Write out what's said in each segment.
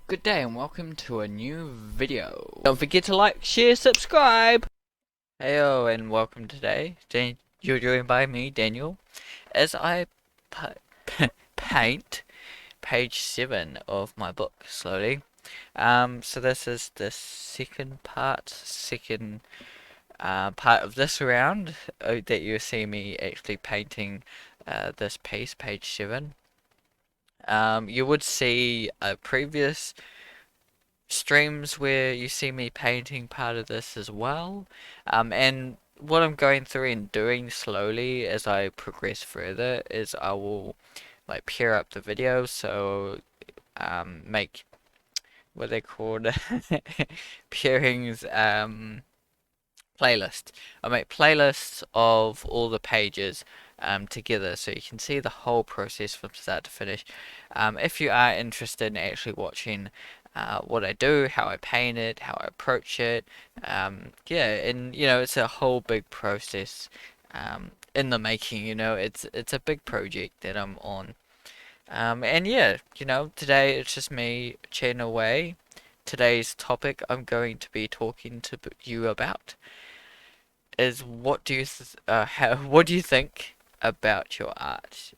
Good day and welcome to a new video. Don't forget to like, share, subscribe. Heyo and welcome today. You're joined by me, Daniel, as I paint page 7 of my book slowly. So this is the second part of this round that you see me actually painting this piece, page 7. You would see a previous streams where you see me painting part of this as well. And what I'm going through and doing slowly as I progress further is I will like pair up the videos, so make what they called pairings, playlist. I make playlists of all the pages together so you can see the whole process from start to finish. If you are interested in actually watching what I do, how I paint it, how I approach it, yeah, and it's a whole big process in the making. It's a big project that I'm on. And yeah, today it's just me chatting away. Today's topic I'm going to be talking to you about is what do you think about your art?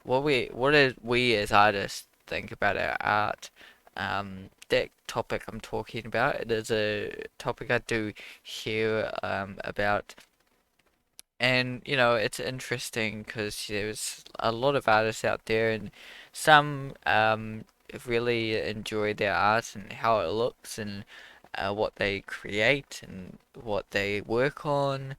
What do we as artists think about our art? That topic I'm talking about, it is a topic I do hear about, and it's interesting because there's a lot of artists out there, and some really enjoy their art and how it looks and what they create and what they work on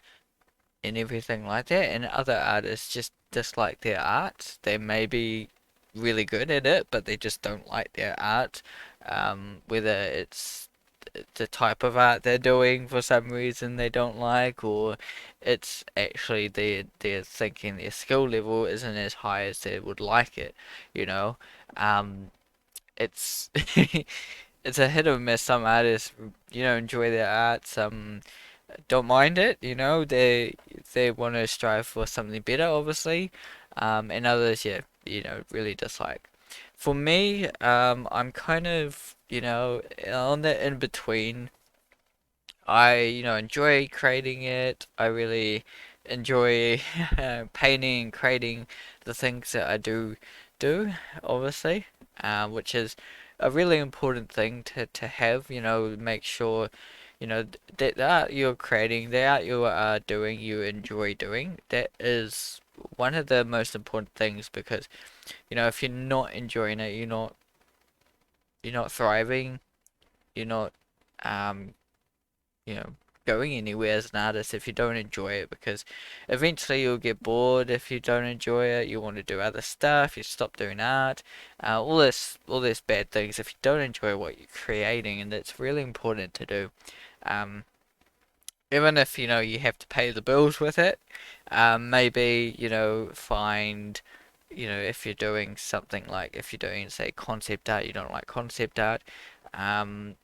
and everything like that. And other artists just dislike their art. They may be really good at it, but they just don't like their art. Whether it's the type of art they're doing for some reason they don't like, or it's actually they're thinking their skill level isn't as high as they would like it. You know, um, it's it's a hit or miss. Some artists, enjoy their art. Some don't mind it. They want to strive for something better, obviously. And others, yeah, really dislike. For me, I'm kind of, on the in between. I, enjoy creating it. I really enjoy painting and creating the things that I do, obviously, which is a really important thing to have, make sure, that the art you're creating, the art you are doing, you enjoy doing. That is one of the most important things because, if you're not enjoying it, you're not thriving, you're not, um, you know, going anywhere as an artist if you don't enjoy it, because eventually you'll get bored if you don't enjoy it. You want to do other stuff, you stop doing art, all this bad things if you don't enjoy what you're creating, and it's really important to do. Um, Even if you have to pay the bills with it, maybe find if you're doing something like if you're doing say concept art, you don't like concept art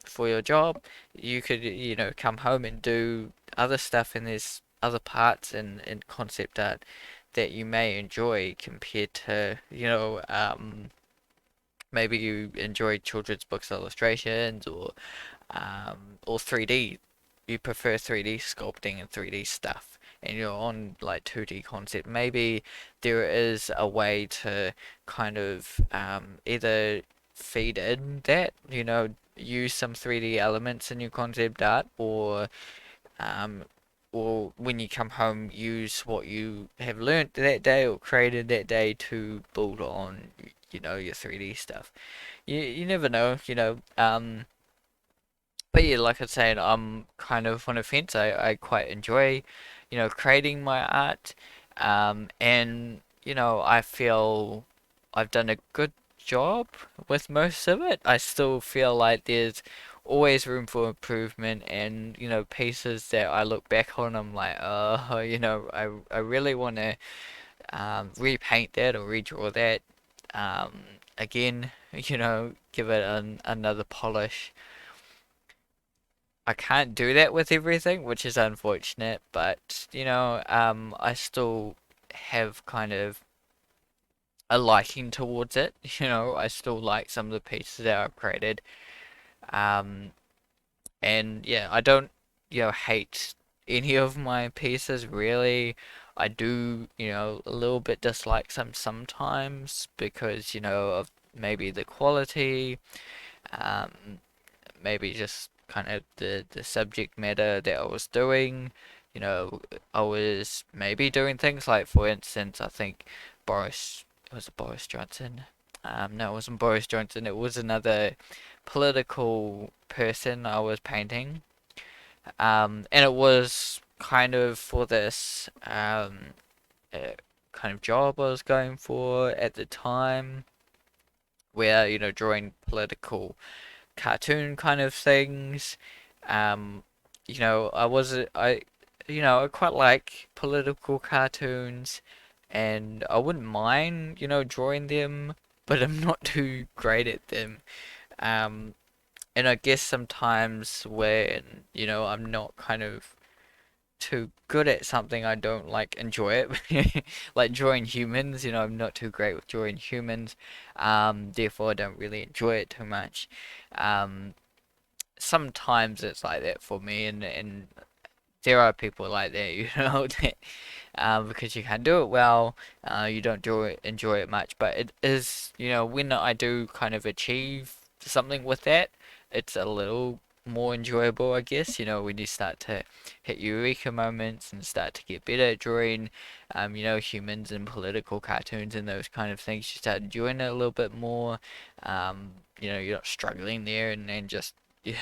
for your job, you could come home and do other stuff, and there's other parts in concept art that you may enjoy compared to maybe you enjoy children's books illustrations, or 3D. You prefer 3D sculpting and 3D stuff, and you're on like 2D concept. Maybe there is a way to kind of either feed in that, use some 3D elements in your concept art, um, or when you come home, use what you have learnt that day or created that day to build on, your 3D stuff. You never know, but yeah, like I said, I'm kind of on a fence. I quite enjoy, creating my art. And, I feel I've done a good job with most of it. I still feel like there's always room for improvement, and, pieces that I look back on, I'm like, I really want to repaint that or redraw that again, give it another polish. I can't do that with everything, which is unfortunate, but I still have kind of a liking towards it. You know, I still like some of the pieces that I've created. Um, and yeah, I don't, hate any of my pieces really. I do, a little bit dislike some sometimes because, of maybe the quality, um, maybe just kind of the subject matter that I was doing. You know, I was maybe doing things like, for instance, I think was it Boris Johnson? No, it wasn't Boris Johnson. It was another political person I was painting. And it was kind of for this kind of job I was going for at the time, where, drawing political cartoon kind of things. Um, I was I quite like political cartoons, and I wouldn't mind, drawing them, but I'm not too great at them. Um, and I guess sometimes when, I'm not kind of too good at something, I don't like enjoy it. Like drawing humans, I'm not too great with drawing humans. Therefore I don't really enjoy it too much. Um, Sometimes it's like that for me, and there are people like that, that because you can do it well, you don't enjoy it much. But it is, when I do kind of achieve something with that, it's a little more enjoyable, I guess. When you start to hit eureka moments and start to get better at drawing, humans and political cartoons and those kind of things, you start enjoying it a little bit more. You're not struggling there and just you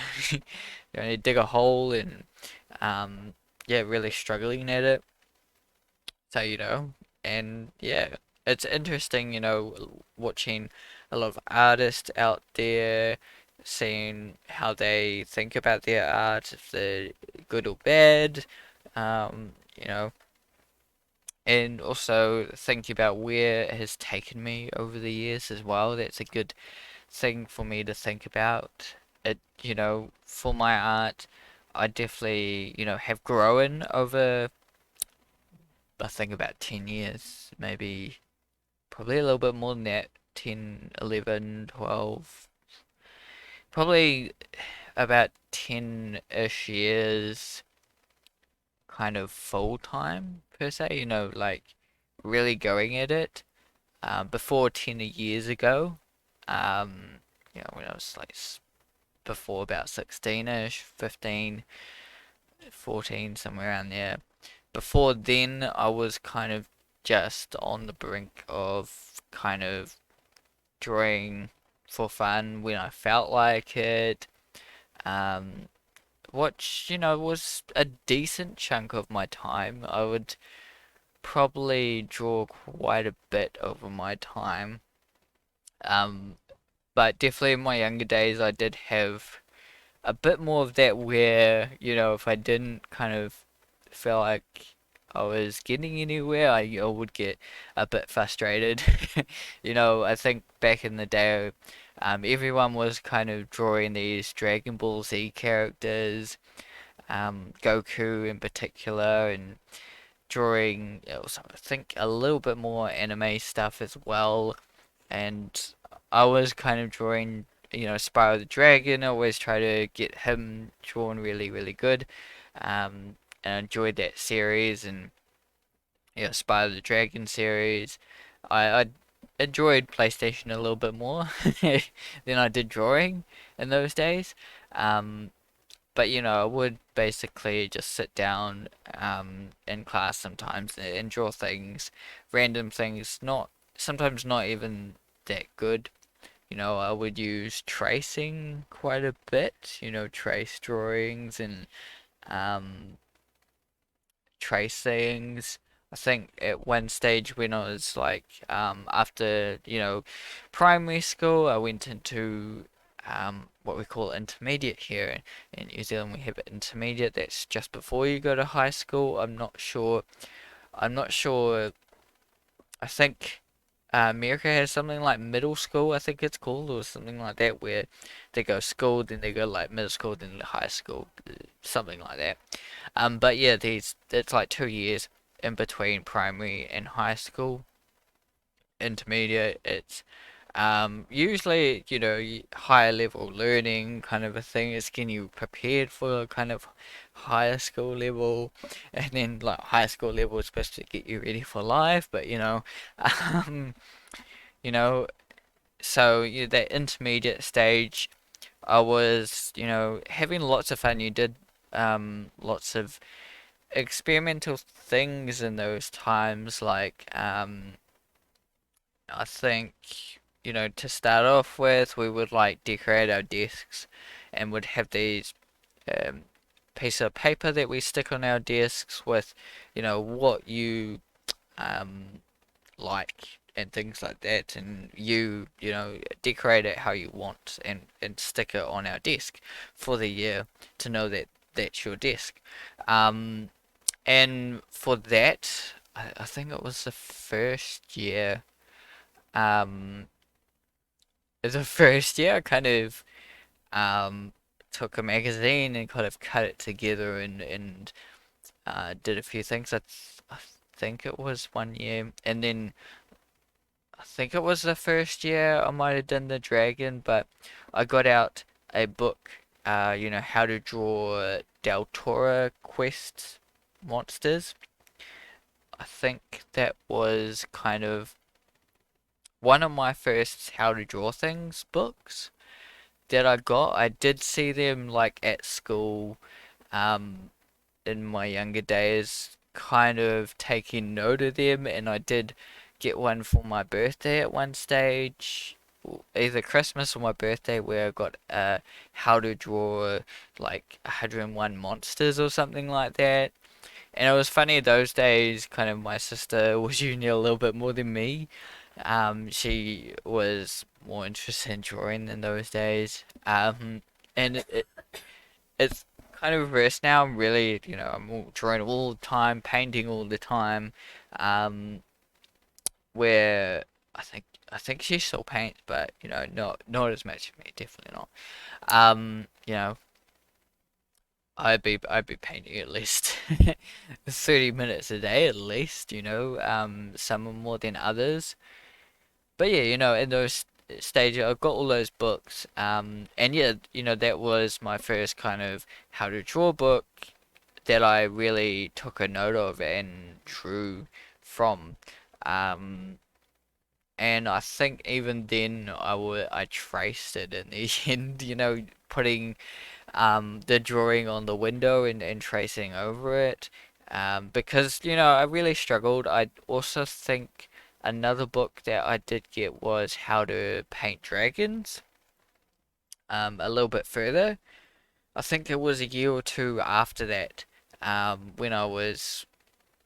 dig a hole and yeah, really struggling at it. So, and yeah, it's interesting, watching a lot of artists out there, seeing how they think about their art, if they're good or bad, um, you know, and also thinking about where it has taken me over the years as well. That's a good thing for me to think about. It, for my art, I definitely, have grown over, I think, about 10 years, maybe, probably a little bit more than that, 10, 11, 12, probably about 10-ish years kind of full time per se, like really going at it. Before 10 years ago, when I was like before about 16-ish, 15, 14, somewhere around there. Before then, I was kind of just on the brink of kind of drawing for fun when I felt like it. Um, which, was a decent chunk of my time. I would probably draw quite a bit over my time. Um, but definitely in my younger days, I did have a bit more of that where, if I didn't kind of feel like I was getting anywhere, I would get a bit frustrated. I think back in the day, everyone was kind of drawing these Dragon Ball Z characters, Goku in particular, and drawing also, I think, a little bit more anime stuff as well. And I was kind of drawing, Spyro the Dragon. I always try to get him drawn really, really good. And I enjoyed that series and Spyro the Dragon series. I enjoyed PlayStation a little bit more than I did drawing in those days. Um, but I would basically just sit down in class sometimes and draw things, random things, not sometimes not even that good. I would use tracing quite a bit, trace drawings and um, trace things. I think at one stage when I was like, after, primary school, I went into what we call intermediate here. In New Zealand, we have intermediate, that's just before you go to high school. I'm not sure. I think America has something like middle school, I think it's called, or something like that, where they go school, then they go like middle school, then high school, something like that. But yeah, these it's like 2 years in between primary and high school. intermediate, it's usually, higher level learning kind of a thing. It's getting you prepared for a kind of higher school level, and then like higher school level is supposed to get you ready for life, but um, you know, so that intermediate stage, I was, having lots of fun. You did lots of experimental things in those times, like I think, to start off with, we would like decorate our desks and would have these um, piece of paper that we stick on our desks with, what you um, like and things like that, and decorate it how you want and stick it on our desk for the year to know that that's your desk. Um, and for that, I think it was the first year. Um, the first year, I kind of um, took a magazine and kind of cut it together and did a few things. I think it was one year, and then I think it was the first year I might have done the dragon, but I got out a book, how to draw Del Toro quest monsters. I think that was kind of one of my first how to draw things books that I got. I did see them like at school, um, in my younger days, kind of taking note of them, and I did get one for my birthday at one stage, either Christmas or my birthday, where I got how to draw like 101 monsters or something like that. And it was funny those days, kind of my sister was using it a little bit more than me. She was more interested in drawing in those days. And it's kind of reversed now. I'm really, I'm all drawing all the time, painting all the time. Um, where I think she still paints, but not as much as me, definitely not. You know, I'd be painting at least 30 minutes a day at least, some are more than others. But yeah, in those stages, I've got all those books, and yeah, that was my first kind of how to draw book that I really took a note of and drew from. Um, and I think even then I traced it in the end, putting the drawing on the window and tracing over it. Because, I really struggled. I also think another book that I did get was How to Paint Dragons, a little bit further. I think it was a year or two after that, when I was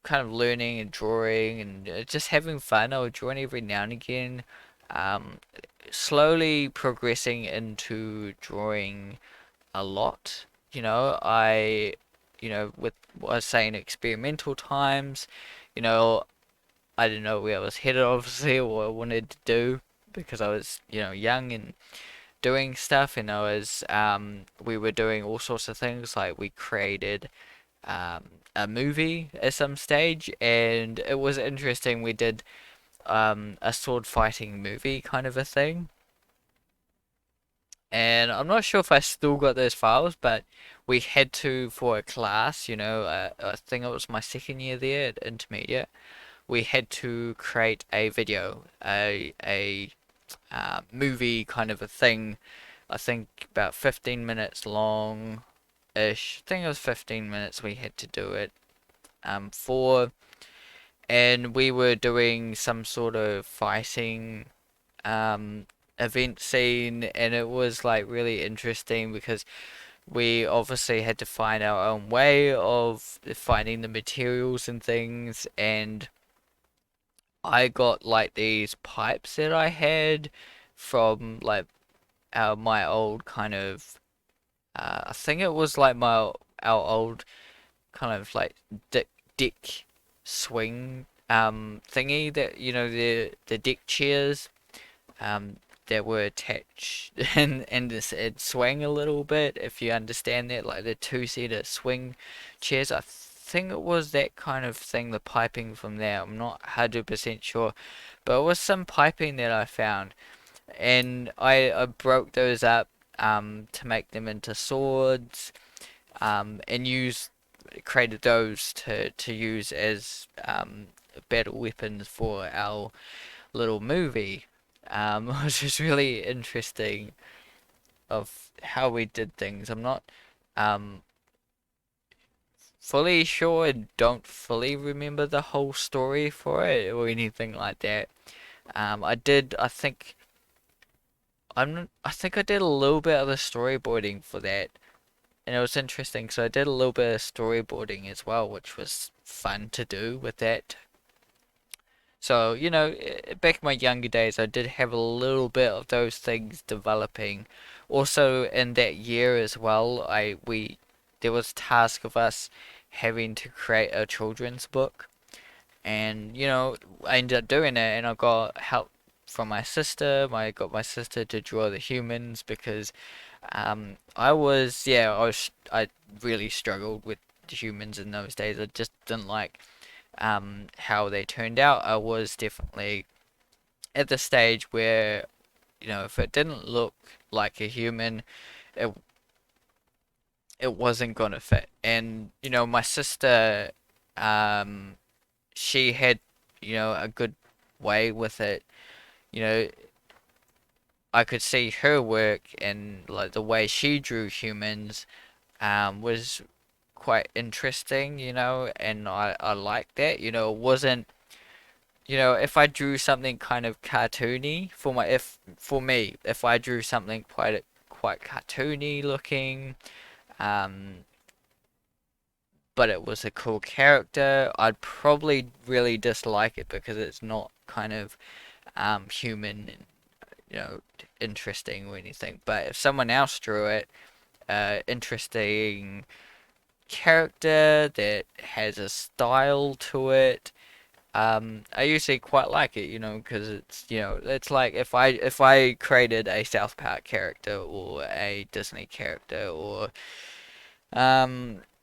kind of learning and drawing and just having fun. I would draw every now and again, um, slowly progressing into drawing a lot. With what I was saying, experimental times, you know, I didn't know where I was headed, obviously, or what I wanted to do because I was, young and doing stuff, and we were doing all sorts of things. Like we created a movie at some stage, and it was interesting. We did a sword fighting movie kind of a thing, and I'm not sure if I still got those files, but we had to for a class. I think it was my second year there at intermediate. We had to create a video, a movie kind of a thing. I think about 15 minutes long ish. I think it was 15 minutes we had to do it for, and we were doing some sort of fighting um, event scene, and it was like really interesting because we obviously had to find our own way of finding the materials and things, and I got like these pipes that I had from like my old kind of I think it was like our old kind of like deck swing thingy that the deck chairs um that were attached and it swang a little bit if you understand that, like the two-seater swing chairs. I think it was that kind of thing, the piping from there. I'm not 100% sure, but it was some piping that I found, and I broke those up to make them into swords, and created those to use as battle weapons for our little movie, which is really interesting of how we did things. I'm not um, fully sure and don't fully remember the whole story for it or anything like that. I did, I think, I think I did a little bit of the storyboarding for that, and it was interesting. So I did a little bit of storyboarding as well, which was fun to do with that. So, back in my younger days, I did have a little bit of those things developing. Also, in that year as well, there was a task of us having to create a children's book, and I ended up doing it, and I got help from my sister. I got my sister to draw the humans because I really struggled with the humans in those days. I just didn't like how they turned out. I was definitely at the stage where, if it didn't look like a human, it it wasn't gonna fit. And my sister, um, she had, a good way with it. You know, I could see her work and like the way she drew humans, was quite interesting. And I liked that. It wasn't if I drew something kind of cartoony for me, if I drew something quite cartoony looking, um, but it was a cool character, I'd probably really dislike it because it's not kind of human and interesting or anything. But if someone else drew it, interesting character that has a style to it. I usually quite like it, because it's like if I created a South Park character or a Disney character or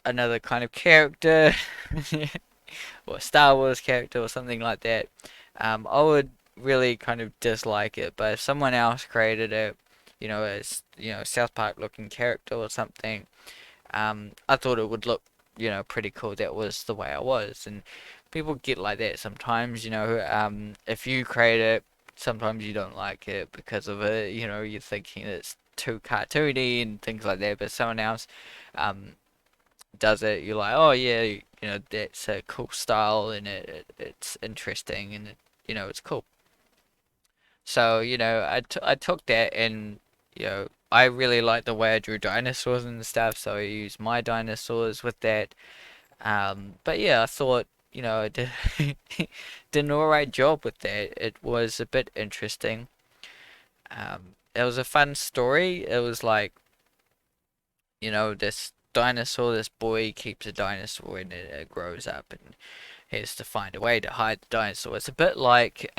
another kind of character or a Star Wars character or something like that, I would really kind of dislike it. But if someone else created it, as South Park looking character or something, I thought it would look, pretty cool. That was the way I was, and people get like that sometimes. If you create it, sometimes you don't like it because of it. You're thinking it's too cartoony and things like that. But someone else, um, does it, you're like, oh yeah, that's a cool style and it's interesting and it's cool. So, I took that and, I really like the way I drew dinosaurs and stuff, so I used my dinosaurs with that. But yeah, I thought, I did an alright job with that. It was a bit interesting. It was a fun story. It was like, this dinosaur, this boy keeps a dinosaur and it grows up and he has to find a way to hide the dinosaur. It's a bit like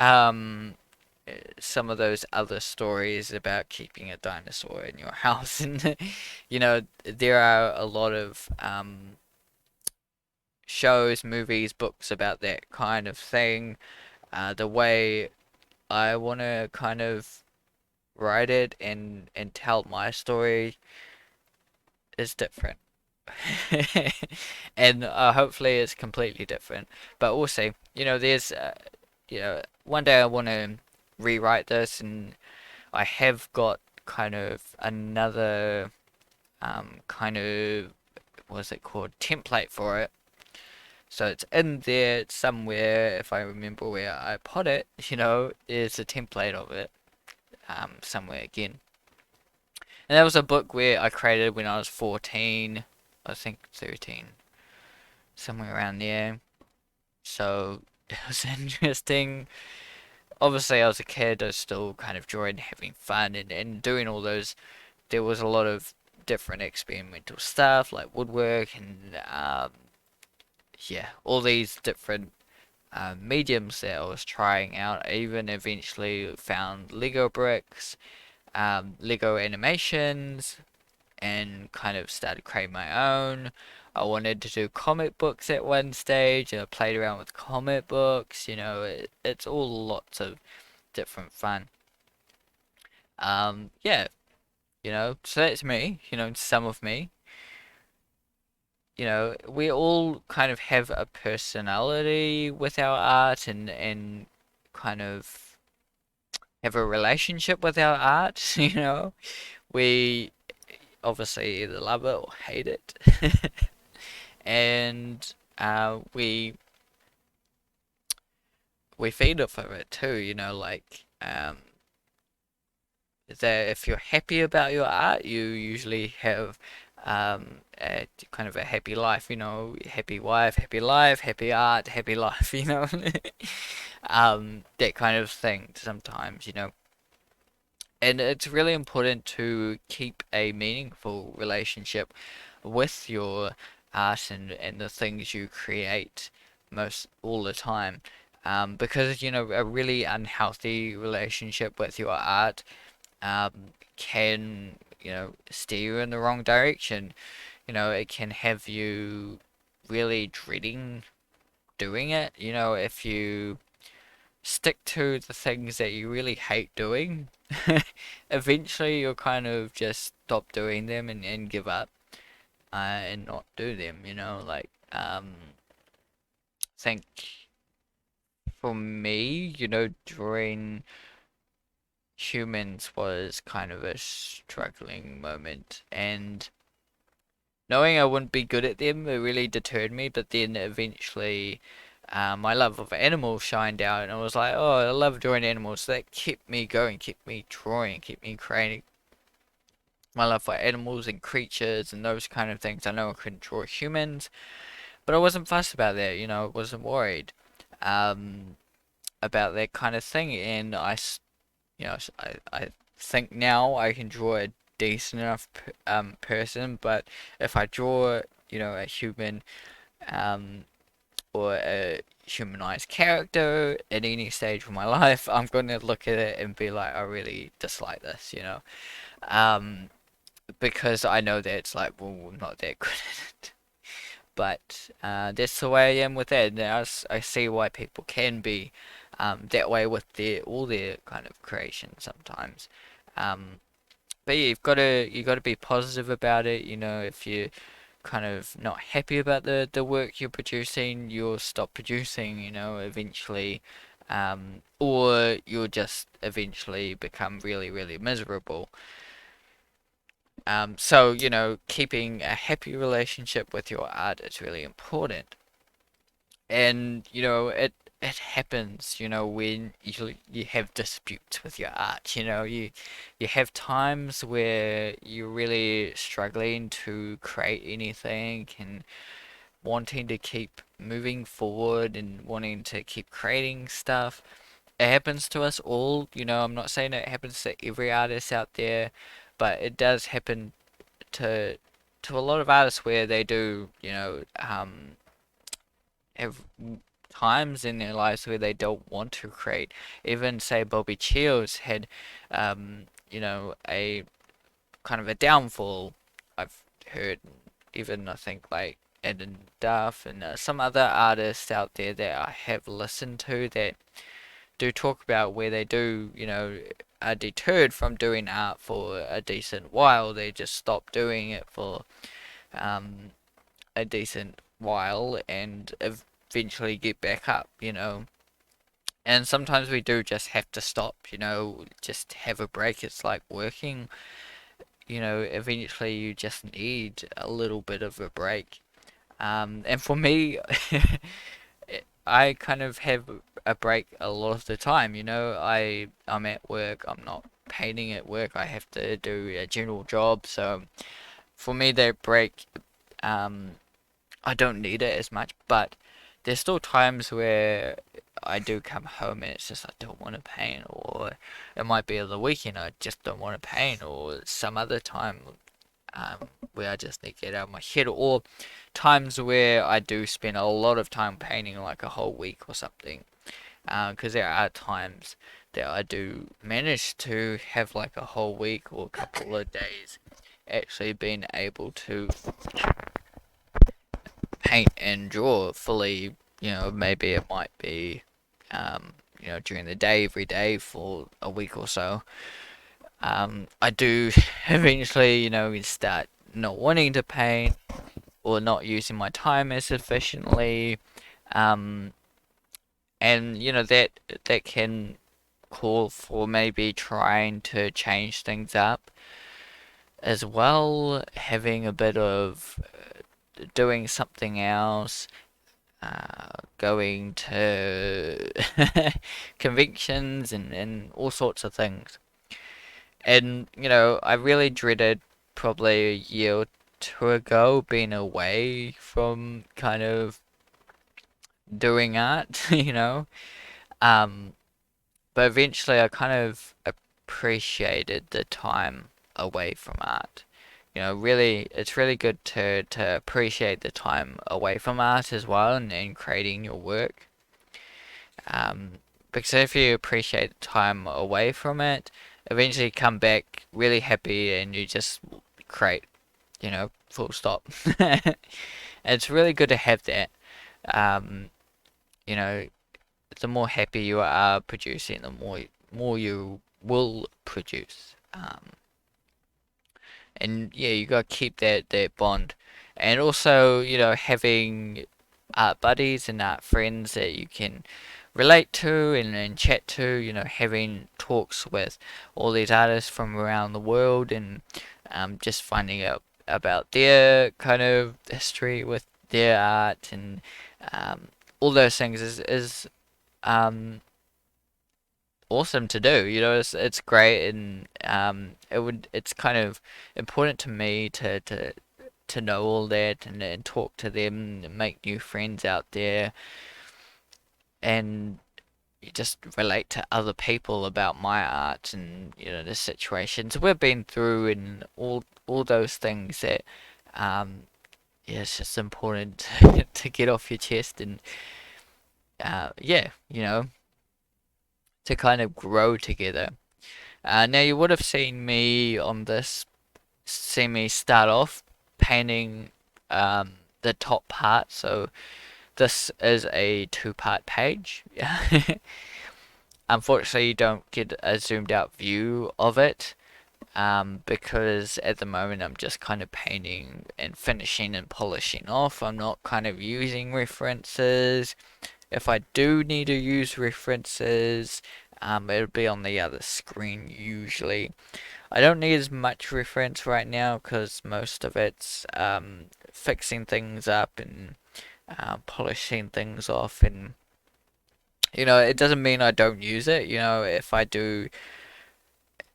some of those other stories about keeping a dinosaur in your house, and there are a lot of shows, movies, books about that kind of thing. The way I want to kind of write it and tell my story is different. And hopefully it's completely different. But we'll see. There's, one day I want to rewrite this, and I have got kind of another kind of what's it called, template for it. So it's in there somewhere. If I remember where I put it, there's a template of it somewhere again. And that was a book where I created when I was 14, I think 13, somewhere around there. So it was interesting. Obviously, I was a kid, I was still kind of enjoying having fun and doing all those. There was a lot of different experimental stuff like woodwork and, yeah, all these different mediums that I was trying out. I even eventually found Lego bricks, Lego animations, and kind of started creating my own. I wanted to do comic books at one stage, and I played around with comic books. It's all lots of different fun. Yeah, so that's me, some of me. We all kind of have a personality with our art and kind of have a relationship with our art, We obviously either love it or hate it. And we feed off of it too, like that if you're happy about your art, you usually have a kind of a happy life, happy wife, happy life, happy art, happy life, that kind of thing sometimes, And it's really important to keep a meaningful relationship with your art and the things you create most all the time. Because, a really unhealthy relationship with your art can, steer you in the wrong direction. It can have you really dreading doing it. If you stick to the things that you really hate doing, eventually you'll kind of just stop doing them and give up and not do them, like, think for me, drawing humans was kind of a struggling moment, and knowing I wouldn't be good at them, it really deterred me. But then eventually, my love of animals shined out, and I was like, oh, I love drawing animals. So that kept me going, kept me drawing, kept me creating. My love for animals and creatures and those kind of things. I know I couldn't draw humans, but I wasn't fussed about that. I wasn't worried um, about that kind of thing, and I think now I can draw a decent enough person, but if I draw, a human um or a humanized character at any stage of my life, I'm gonna look at it and be like, I really dislike this, um, because I know that it's like, well, I'm not that good at it. But that's the way I am with that. And I see why people can be that way with all their kind of creations sometimes. Um, but yeah, you got to be positive about it. If you're kind of not happy about the work you're producing, you'll stop producing. Eventually, or you'll just eventually become really really miserable. So keeping a happy relationship with your art is really important. And it happens, when you have disputes with your art. You have times where you're really struggling to create anything and wanting to keep moving forward and wanting to keep creating stuff. It happens to us all. I'm not saying it happens to every artist out there, but it does happen to a lot of artists where they do, have times in their lives where they don't want to create. Even say Bobby Childs had, a kind of a downfall. I've heard, even I think like Ed and Duff and some other artists out there that I have listened to that do talk about where they do, are deterred from doing art for a decent while. They just stop doing it for um, a decent while and eventually get back up, And sometimes we do just have to stop, just have a break. It's like working, eventually you just need a little bit of a break. And for me, I kind of have a break a lot of the time, I'm at work, I'm not painting at work, I have to do a general job, so for me that break, um, I don't need it as much, but there's still times where I do come home and it's just I don't want to paint, or it might be the weekend I just don't want to paint, or some other time where I just need to get out of my head, or times where I do spend a lot of time painting, like a whole week or something. Because there are times that I do manage to have like a whole week or a couple of days actually been able to paint and draw fully. Maybe it might be, during the day every day for a week or so. I do eventually, start not wanting to paint or not using my time as efficiently. Um, and that can call for maybe trying to change things up as well, having a bit of doing something else, going to conventions and all sorts of things. And, I really dreaded probably a year or two ago being away from kind of doing art, Um, but eventually I kind of appreciated the time away from art. Really, it's really good to appreciate the time away from art as well and creating your work. Um, because if you appreciate the time away from it, eventually you come back really happy and you just create, full stop. It's really good to have that. Um, you know, the more happy you are producing, the more you will produce. And yeah, you gotta keep that bond, and also having art buddies and art friends that you can relate to and chat to. Having talks with all these artists from around the world and just finding out about their kind of history with their art and um, all those things is um, awesome to do. It's great, and it's kind of important to me to know all that and talk to them and make new friends out there and just relate to other people about my art and the situations we've been through and all those things that yeah, it's just important to get off your chest and yeah, to kind of grow together. Now you would have seen me on this, see me start off painting the top part. So this is a two-part page. Unfortunately, you don't get a zoomed out view of it because at the moment I'm just kind of painting and finishing and polishing off. I'm not kind of using references. If I do need to use references, it'll be on the other screen usually. I don't need as much reference right now because most of it's fixing things up and polishing things off, and it doesn't mean I don't use it. If I do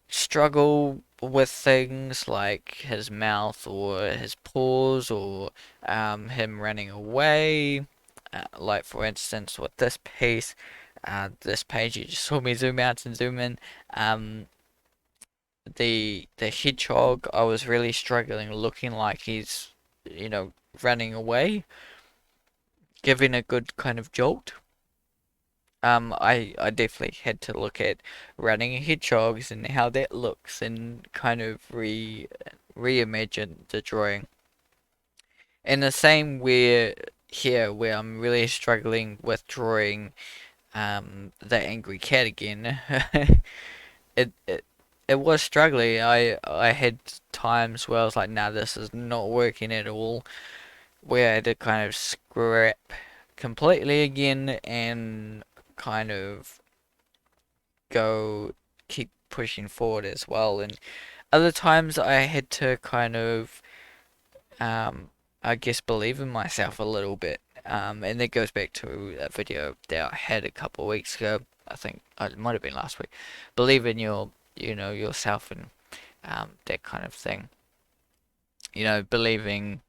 struggle with things like his mouth or his paws or him running away, like for instance with this page you just saw me zoom out and zoom in. The hedgehog, I was really struggling, looking like he's running away, giving a good kind of jolt. I definitely had to look at running hedgehogs and how that looks and kind of reimagine the drawing. And the same where here where I'm really struggling with drawing the angry cat again. it it was struggling. I had times where I was like, nah, this is not working at all. Where I had to kind of scrap completely again and kind of go keep pushing forward as well. And other times I had to kind of I guess believe in myself a little bit. And that goes back to a video that I had a couple of weeks ago. I think it might have been last week. Believe in yourself and that kind of thing. Believing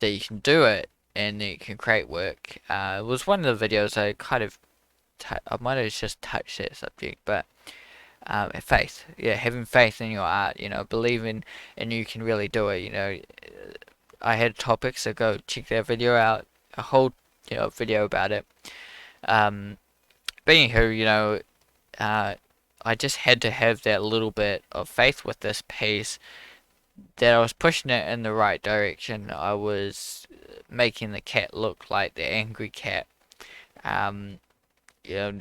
that you can do it and that you can create work. It was one of the videos I kind of I might have just touched that subject, but faith, yeah, having faith in your art, believing and you can really do it. I had topics, so go check that video out, a whole video about it. Um, Being who uh, I just had to have that little bit of faith with this piece that I was pushing it in the right direction. I was making the cat look like the angry cat. Um, you know,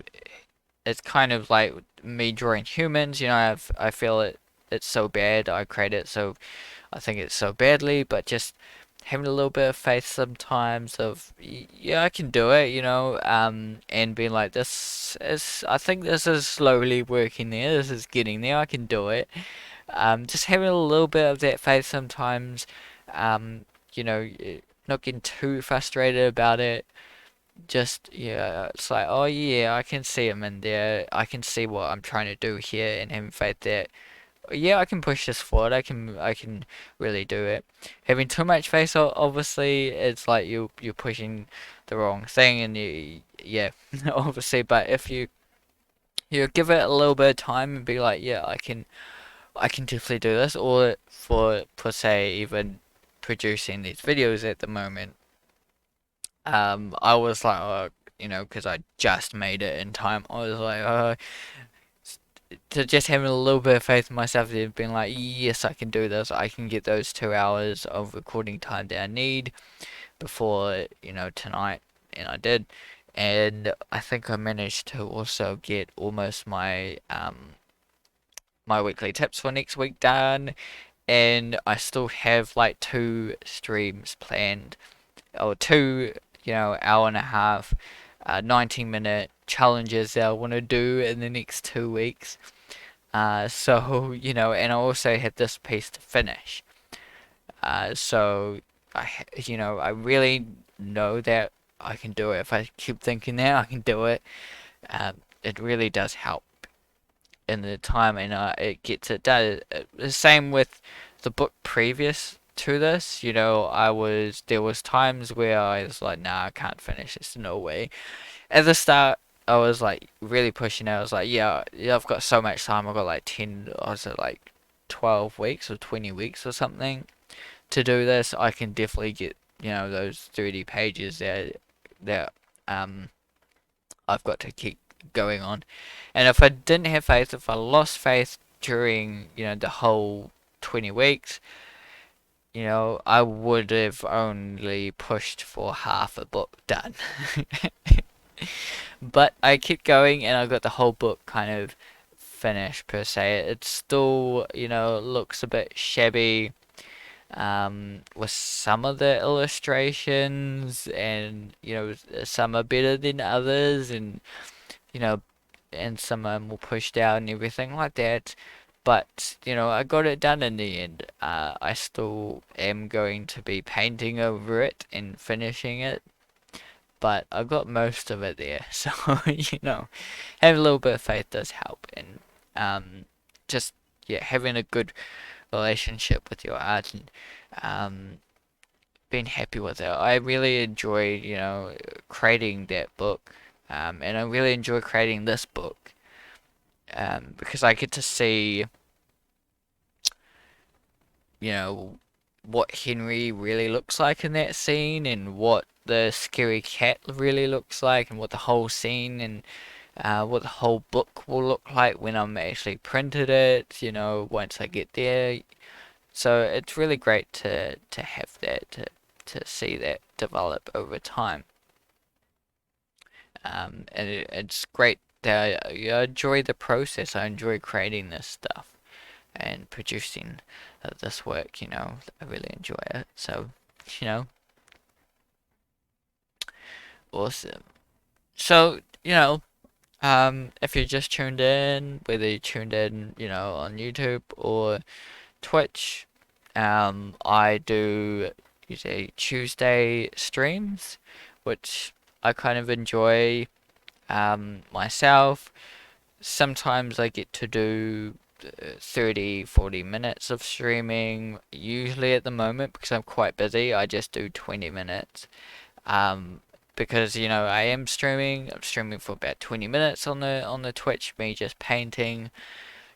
it's kind of like me drawing humans. I feel it's so bad. I create it so I think it's so badly, but just having a little bit of faith sometimes of yeah, I can do it, and being like I think this is slowly working there. This is getting there. I can do it. Just having a little bit of that faith sometimes. Um, not getting too frustrated about it. Just yeah, it's like oh yeah, I can see him in there. I can see what I'm trying to do here, and having faith that yeah, I can push this forward. I can really do it. Having too much faith, obviously, it's like you're pushing the wrong thing, and yeah, obviously. But if you give it a little bit of time and be like, yeah, I can definitely do this, or for say even producing these videos at the moment, I was like, because I just made it in time, I was like, to just having a little bit of faith in myself and being like, yes, I can do this. I can get those 2 hours of recording time that I need before, tonight. And I did. And I think I managed to also get almost my weekly tips for next week done. And I still have like 2 streams planned, or two, hour and a half, 19-minute challenges that I want to do in the next 2 weeks. So, and I also had this piece to finish. So I really know that I can do it. If I keep thinking that I can do it, it really does help in the time, and it gets it done. The same with the book previous to this. There was times where I was like, nah, I can't finish this. No way. At the start, I was like really pushing it. I was like, yeah, yeah, I've got so much time. I've got like 10, I was it like 12 weeks or 20 weeks or something to do this. I can definitely get, those 30 pages that I've got to keep going on. And if I didn't have faith, if I lost faith during, the whole 20 weeks, I would have only pushed for half a book done. But I kept going and I got the whole book kind of finished per se. It still, looks a bit shabby with some of the illustrations, and some are better than others, and you know and some are more pushed out and everything like that. But I got it done in the end. I still am going to be painting over it and finishing it, but I got most of it there. So, having a little bit of faith does help, and just yeah, having a good relationship with your art, and um, being happy with it. I really enjoy, creating that book, and I really enjoy creating this book, because I get to see, you know, what Henry really looks like in that scene, and what the scary cat really looks like, and what the whole scene and what the whole book will look like when I'm actually printed it, once I get there. So it's really great to have that, to see that develop over time. And it's great that I enjoy the process. I enjoy creating this stuff and producing this work. I really enjoy it. So, you know, awesome. So, if you just tuned in, whether you tuned in, on YouTube or Twitch, I do usually Tuesday streams, which I kind of enjoy myself. Sometimes I get to do 30, 40 minutes of streaming. Usually at the moment, because I'm quite busy, I just do 20 minutes. Um, because I am streaming. I'm streaming for about 20 minutes on the Twitch, me just painting.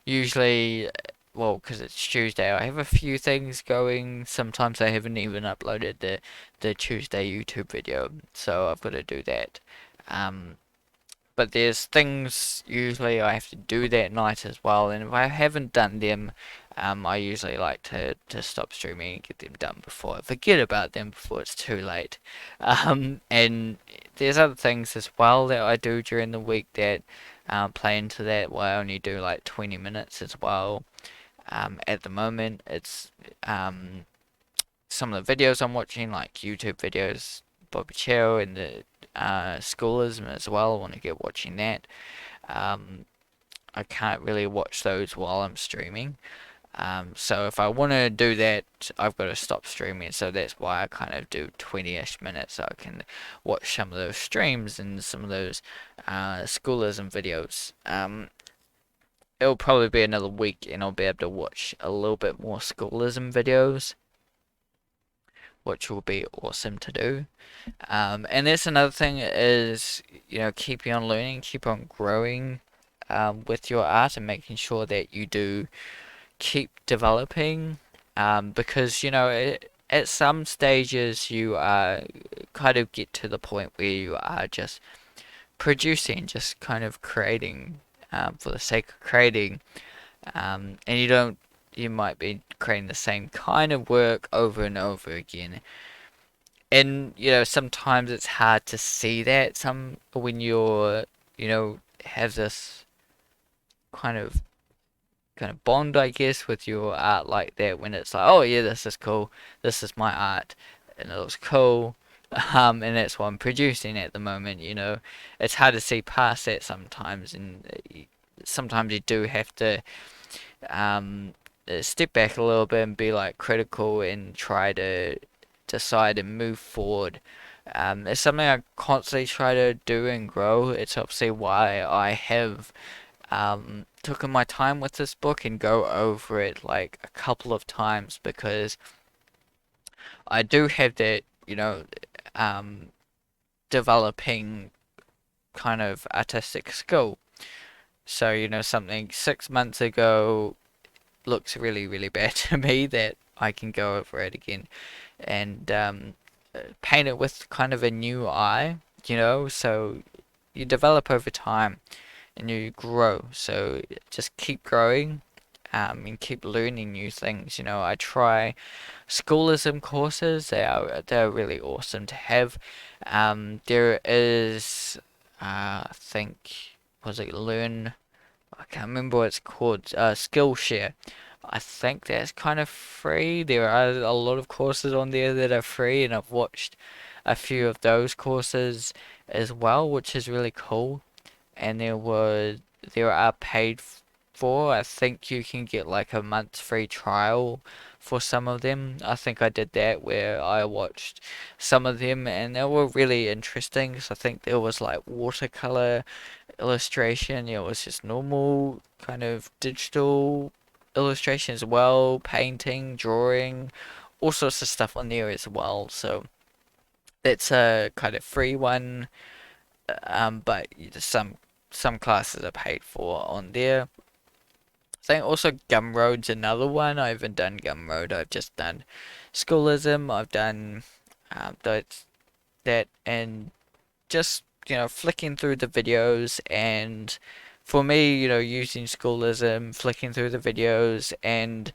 Usually, well, because it's Tuesday, I have a few things going. Sometimes I haven't even uploaded the Tuesday YouTube video, so I've got to do that. Um, but there's things usually I have to do that night as well, and if I haven't done them, I usually like to stop streaming and get them done before I forget about them before it's too late. And there's other things as well that I do during the week that play into that. Where I only do like 20 minutes as well. At the moment, it's some of the videos I'm watching, like YouTube videos, Bobby Chow and the schoolism as well. I want to get watching that. Um, I can't really watch those while I'm streaming. So if I want to do that, I've got to stop streaming. So that's why I kind of do 20-ish minutes so I can watch some of those streams and some of those schoolism videos. It'll probably be another week and I'll be able to watch a little bit more schoolism videos, which will be awesome to do. And that's another thing is, keeping on learning, keep on growing with your art and making sure that you do keep developing because at some stages you kind of get to the point where you are just producing, just kind of creating for the sake of creating, and you might be creating the same kind of work over and over again. And sometimes it's hard to see that when have this kind of bond, I guess, with your art like that when it's like, oh yeah, this is cool, this is my art, and it looks cool, and that's what I'm producing at the moment. It's hard to see past that sometimes, and sometimes you do have to um, step back a little bit and be like critical and try to decide and move forward. It's something I constantly try to do and grow. It's obviously why I have taken my time with this book and go over it like a couple of times because I do have that, um, developing kind of artistic skill. So, something 6 months ago looks really, really bad to me that I can go over it again and paint it with kind of a new eye, so you develop over time and you grow. So just keep growing and keep learning new things. I try schoolism courses. They're really awesome to have. There is, I think, was it Learn? I can't remember what it's called. Skillshare. I think that's kind of free. There are a lot of courses on there that are free, and I've watched a few of those courses as well, which is really cool. And there are paid for. I think you can get like a month free trial for some of them. I think I did that where I watched some of them and they were really interesting. So I think there was like watercolor illustration. It was just normal kind of digital illustration as well, painting, drawing, all sorts of stuff on there as well. So that's a kind of free one, but some classes are paid for on there. I think also Gumroad's another one. I haven't done Gumroad. I've just done Schoolism. I've done that and just flicking through the videos and for me using Schoolism, flicking through the videos and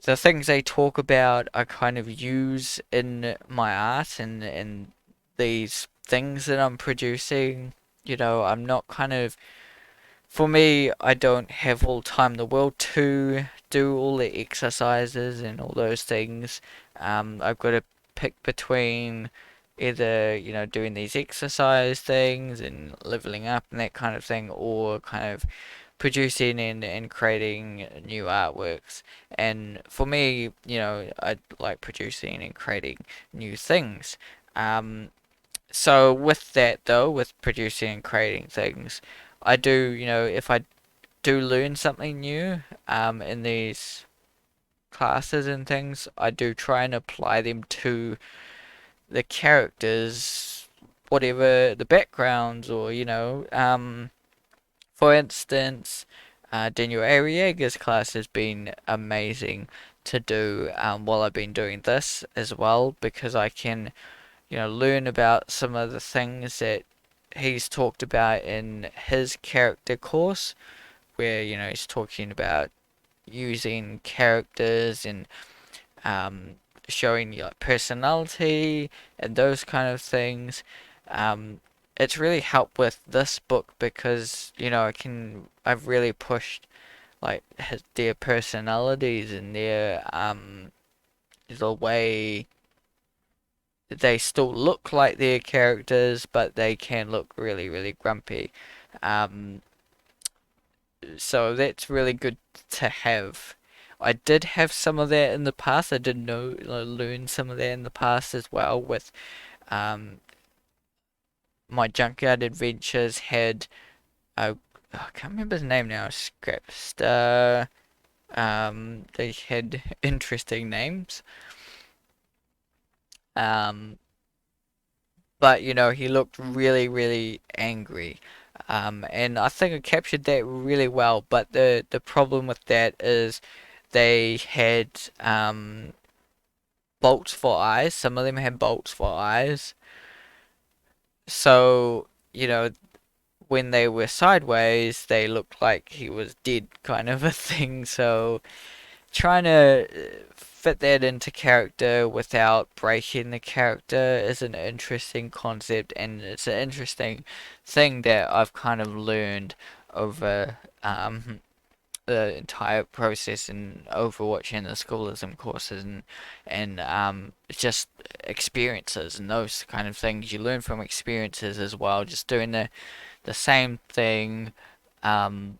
the things they talk about I kind of use in my art and these things that I'm producing. I'm not kind of for me, I don't have all the time in the world to do all the exercises and all those things. I've got to pick between either, doing these exercise things and leveling up and that kind of thing, or kind of producing and creating new artworks. And for me, I like producing and creating new things. So with that though, with producing and creating things, I do, if I do learn something new, in these classes and things, I do try and apply them to the characters, whatever the backgrounds, or for instance, Daniel Arriaga's class has been amazing to do while I've been doing this as well because I can learn about some of the things that he's talked about in his character course, where, he's talking about using characters and showing like personality and those kind of things. Um, it's really helped with this book because I've really pushed like their personalities and their the way they still look like their characters, but they can look really, really grumpy. Um, so that's really good to have. I did have some of that in the past. I did learn some of that in the past as well. With um, my Junkyard Adventures had I can't remember his name now. Scrapstar. They had interesting names. Um, but he looked really, really angry. And I think I captured that really well. But the problem with that is they had bolts for eyes. Some of them had bolts for eyes. So, when they were sideways, they looked like he was dead, kind of a thing. So, trying to fit that into character without breaking the character is an interesting concept, and it's an interesting thing that I've kind of learned over the entire process and overwatching the schoolism courses and just experiences and those kind of things. You learn from experiences as well, just doing the same thing, um,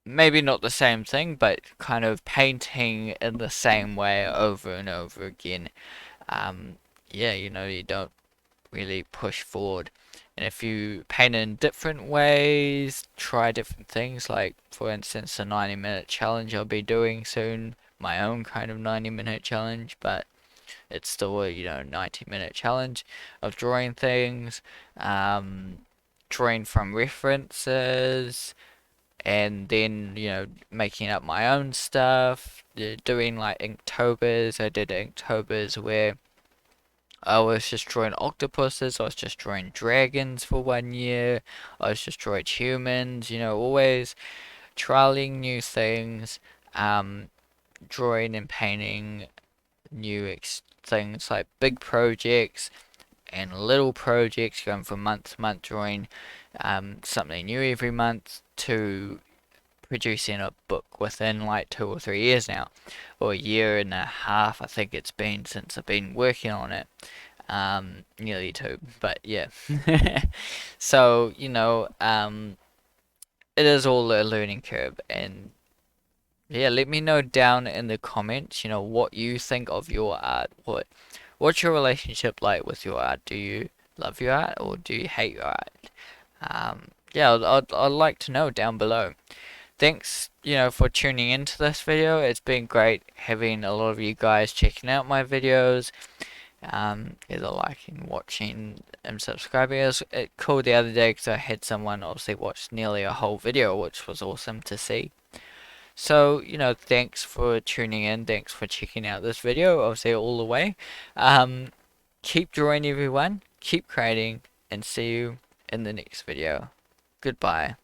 maybe not the same thing, but kind of painting in the same way over and over again. Um, yeah, you don't really push forward. And if you paint in different ways, try different things, like for instance, a 90-minute challenge I'll be doing soon, my own kind of 90-minute challenge, but it's still a 90-minute challenge of drawing things, um, drawing from references, and then making up my own stuff, doing like Inktober's. I did Inktober's where I was just drawing octopuses, I was just drawing dragons for 1 year, I was just drawing humans, always trialing new things, um, drawing and painting new things like big projects and little projects, going from month to month, drawing something new every month to producing a book within like 2 or 3 years now, or a year and a half. I think it's been since I've been working on it. Nearly two, but yeah. So, it is all a learning curve, and yeah, let me know down in the comments, what you think of your art. What's your relationship like with your art? Do you love your art or do you hate your art? Yeah, I'd like to know down below. Thanks, for tuning into this video. It's been great having a lot of you guys checking out my videos, either liking, watching, and subscribing. It was cool the other day because I had someone obviously watch nearly a whole video, which was awesome to see. So, thanks for tuning in. Thanks for checking out this video, obviously all the way. Keep drawing, everyone. Keep creating, and see you in the next video. Goodbye.